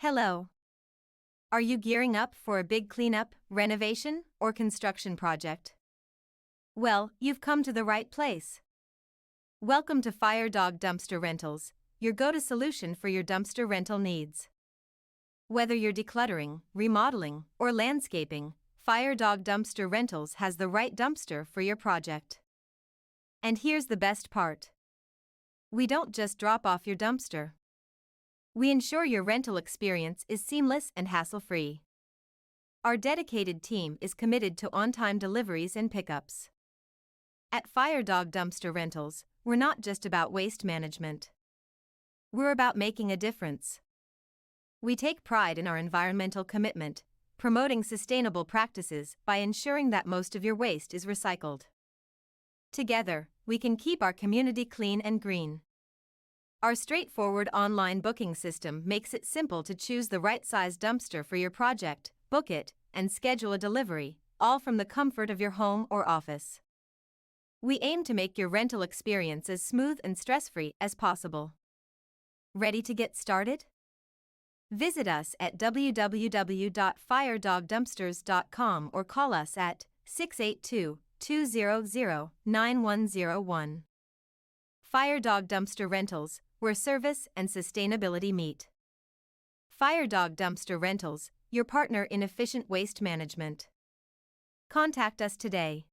Hello. Are you gearing up for a big cleanup, renovation, or construction project? Well, you've come to the right place. Welcome to Fire Dog Dumpster Rentals, your go-to solution for your dumpster rental needs. Whether you're decluttering, remodeling, or landscaping, Fire Dog Dumpster Rentals has the right dumpster for your project. And here's the best part. We don't just drop off your dumpster. We ensure your rental experience is seamless and hassle-free. Our dedicated team is committed to on-time deliveries and pickups. At Fire Dog Dumpster Rentals, we're not just about waste management. We're about making a difference. We take pride in our environmental commitment, promoting sustainable practices by ensuring that most of your waste is recycled. Together, we can keep our community clean and green. Our straightforward online booking system makes it simple to choose the right size dumpster for your project, book it, and schedule a delivery, all from the comfort of your home or office. We aim to make your rental experience as smooth and stress-free as possible. Ready to get started? Visit us at www.firedogdumpsters.com or call us at 682-200-9101. Fire Dog Dumpster Rentals, where service and sustainability meet. Fire Dog Dumpster Rentals, your partner in efficient waste management. Contact us today.